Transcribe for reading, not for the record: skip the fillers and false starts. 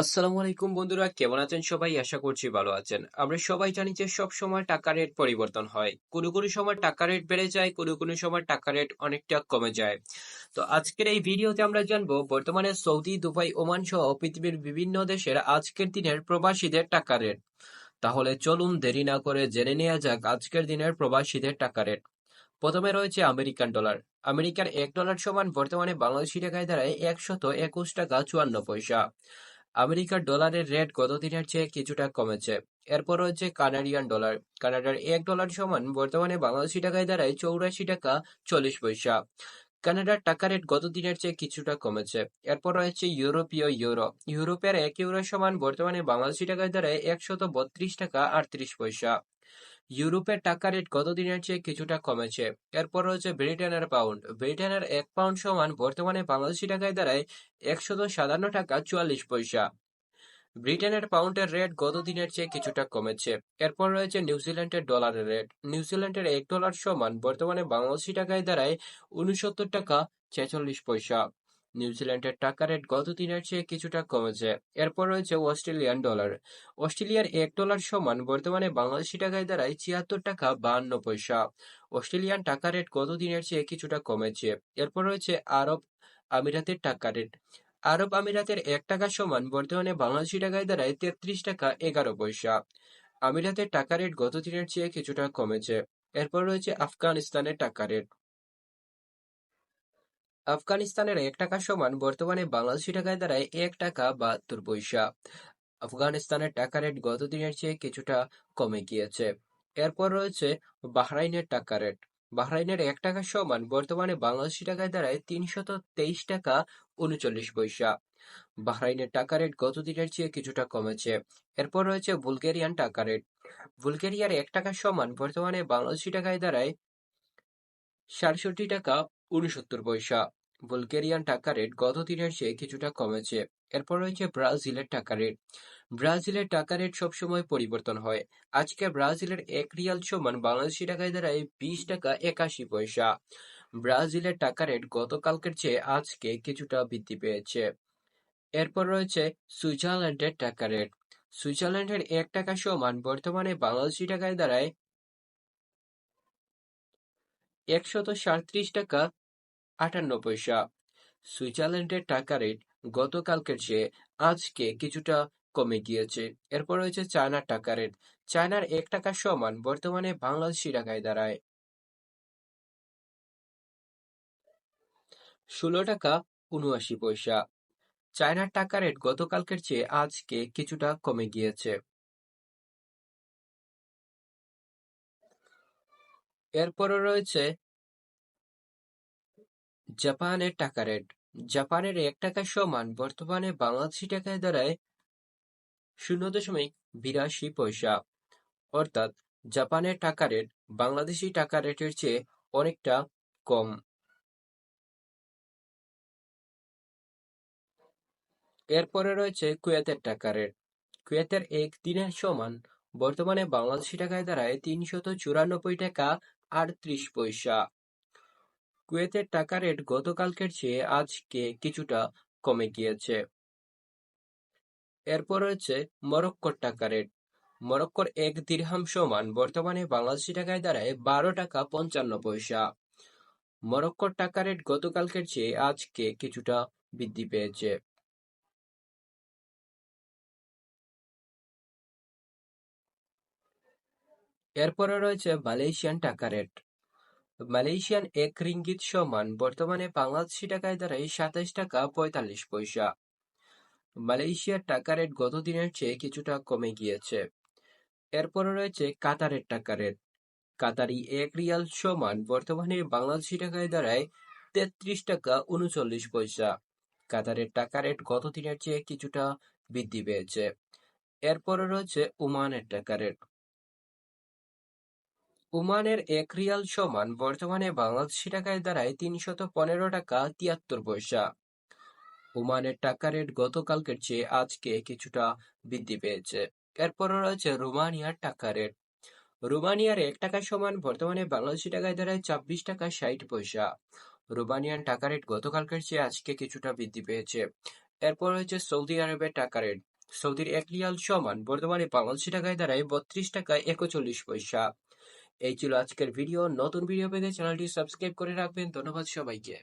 আসসালামু আলাইকুম বন্ধুরা, কেমন আছেন সবাই? আশা করছি ভালো আছেন। আমরা সবাই জানি যে সব সময় টাকা রেট পরিবর্তন হয়। কোনো কোনো সময় টাকা রেট বেড়ে যায়, কোনো কোনো সময় টাকা রেট অনেকটা কমে যায়। তো আজকের এই ভিডিওতে আমরা জানবো বর্তমানে সৌদি, দুবাই, ওমান সহ পৃথিবীর বিভিন্ন দেশের আজকের দিনের প্রবাসীদের টাকা রেট। তাহলে চলুন দেরি না করে জেনে নেওয়া যাক আজকের দিনের প্রবাসীদের টাকা রেট। প্রথমে রয়েছে আমেরিকান ডলার। আমেরিকার $1 সমান বর্তমানে বাংলাদেশি টাকায় দাঁড়ায় 121 টাকা 54 পয়সা। আমেরিকার ডলারের রেট গত দিনের চেয়ে কিছুটা কমেছে। এরপর রয়েছে কানাডিয়ান ডলার। কানাডার $1 সমান বর্তমানে বাংলাদেশি টাকায় দাঁড়ায় 84 টাকা 40 পয়সা। কানাডার টাকা রেট গত দিনের চেয়ে কিছুটা কমেছে। এরপর রয়েছে ইউরোপীয় ইউরো। ইউরোপের 1 ইউরো সমান বর্তমানে বাংলাদেশি টাকায় দাঁড়ায় 132 টাকা 38 পয়সা। ইউরোপের টাকা রেট গত দিনের চেয়ে কিছুটা কমেছে। এরপর রয়েছে ব্রিটেনের পাউন্ড। ব্রিটেনের 1 পাউন্ড সমান বর্তমানে বাংলাদেশি টাকায় দাঁড়ায় 157 টাকা 44 পয়সা। ব্রিটেনের পাউন্ডের রেট গত দিনের চেয়ে কিছুটা কমেছে। এরপর রয়েছে নিউজিল্যান্ডের ডলারের রেট। নিউজিল্যান্ডের $1 সমান বর্তমানে বাংলাদেশি টাকায় দাঁড়ায় 69 টাকা 46 পয়সা। নিউজিল্যান্ডের টাকা রেট গত দিনের চেয়ে কিছুটা কমেছে। এরপর রয়েছে অস্ট্রেলিয়ান ডলার। অস্ট্রেলিয়ার $1 সমান বর্তমানে বাংলাদেশি টাকায় দাঁড়ায় 76 টাকা 52 পয়সা। অস্ট্রেলিয়ান টাকা রেট গত দিনের চেয়ে কিছুটা কমেছে। এরপর রয়েছে আরব আমিরাতের টাকা রেট। আরব আমিরাতের $1 সমান বর্তমানে বাংলাদেশি টাকায় দাঁড়ায় 33 টাকা 11 পয়সা। আমিরাতের টাকা রেট গত দিনের চেয়ে কিছুটা কমেছে। এরপর রয়েছে আফগানিস্তানের টাকা রেট। আফগানিস্তানের $1 সমান বর্তমানে বাংলাদেশি টাকায় দাঁড়ায় $1 টাকা 72 পয়সা। আফগানিস্তানের টাকা রেট গত দিনের চেয়ে কিছুটা কমে গিয়েছে। এরপর রয়েছে বাহরাইনের টাকা রেট। বাহরাইনের $1 সমান বর্তমানে বাংলাদেশি টাকায় দাঁড়ায় 323 টাকা 39 পয়সা। বাহরাইনের টাকা রেট গত দিনের চেয়ে কিছুটা কমেছে। এরপর রয়েছে বুলগেরিয়ান টাকা রেট। বুলগেরিয়ার $1 সমান বর্তমানে বাংলাদেশি টাকায় দাঁড়ায় 67 টাকা 69 পয়সা। বুলগেরিয়ান টাকা রেট গত দিনের চেয়ে কিছুটা কমেছে। এরপর রয়েছে ব্রাজিলের টাকা রেট। ব্রাজিলের টাকা রেট সবসময় পরিবর্তন হয়। আজকে ব্রাজিলের 1 রিয়াল সমান বাংলাদেশি টাকায় দাঁড়ায় 20 টাকা 81 পয়সা। ব্রাজিলের টাকা রেট গতকালকের চেয়ে আজকে কিছুটা বৃদ্ধি পেয়েছে। এরপর রয়েছে সুইজারল্যান্ডের টাকা রেট। সুইজারল্যান্ডের $1 সমান বর্তমানে বাংলাদেশি টাকায় দাঁড়ায় 137 টাকা 58 পয়সা। সুইজারল্যান্ডের টাকা রেট গতকালকের চেয়ে আজকে কিছুটা কমে গিয়েছে। এরপর রয়েছে চায়নার টাকা রেট। চায়নার $1 সমান বর্তমানে বাংলাদেশি টাকায় দাঁড়ায় 16 টাকা 79 পয়সা। চায়নার টাকা রেট গতকালকের চেয়ে আজকে কিছুটা কমে গিয়েছে। এরপরে রয়েছে জাপানের টাকা রেট। জাপানের $1 সমান বর্তমানে বাংলাদেশি টাকায় দাঁড়ায় 0.82 পয়সা। অর্থাৎ জাপানের টাকা রেট বাংলাদেশি টাকা রেটের চেয়ে অনেকটা কম। এরপরে রয়েছে কুয়েতের টাকা রেট। কুয়েতের দিনের সমান বর্তমানে বাংলাদেশি টাকায় দাঁড়ায় 394 টাকা 38 পয়সা। কুয়েতের টাকা রেট গতকালকের চেয়ে আজকে কিছুটা কমে গিয়েছে। এরপর রয়েছে মরক্কোর টাকা রেট। মরক্কোর দিরহাম সমান বর্তমানে বাংলাদেশি টাকায় দাঁড়ায় 12 টাকা 55 পয়সা। মরক্কোর টাকা রেট গতকালকের চেয়ে আজকে কিছুটা বৃদ্ধি পেয়েছে। এরপরে রয়েছে মালয়েশিয়ান টাকা রেট। মালয়েশিয়ান রিঙ্গিত সমান বর্তমানে বাংলাদেশি টাকায় দাঁড়ায় 27 টাকা 45 পয়সা। মালয়েশিয়ার টাকা রেট গত দিনের চেয়ে কিছুটা কমে গিয়েছে। এরপরে রয়েছে কাতারের টাকা রেট। কাতারি 1 রিয়াল সমান বর্তমানে বাংলাদেশি টাকায় দাঁড়ায় 33 টাকা 39 পয়সা। কাতারের টাকা রেট গত দিনের চেয়ে কিছুটা বৃদ্ধি পেয়েছে। এরপরে রয়েছে ওমানের টাকা রেট। ওমানের 1 রিয়াল সমান বর্তমানে বাংলাদেশি টাকায় দাঁড়ায় 315 টাকা 73 পয়সা। ওমানের টাকা রেট গতকালকের চেয়ে আজকে কিছুটা বৃদ্ধি পেয়েছে। এরপরে রয়েছে রোমানিয়ার টাকা রেট। রোমানিয়ার $1 সমান বর্তমানে বাংলাদেশি টাকায় দাঁড়ায় 24 টাকা 60 পয়সা। রোমানিয়ান টাকা রেট গতকালকের চেয়ে আজকে কিছুটা বৃদ্ধি পেয়েছে। এরপর রয়েছে সৌদি আরবের টাকা রেট। সৌদির 1 রিয়াল সমান বর্তমানে বাংলাদেশি টাকায় দাঁড়ায় 32 টাকা 41 পয়সা। এই ছিল আজকের ভিডিও। নতুন ভিডিও পেতে চ্যানেলটি সাবস্ক্রাইব করে রাখবেন। ধন্যবাদ সবাইকে।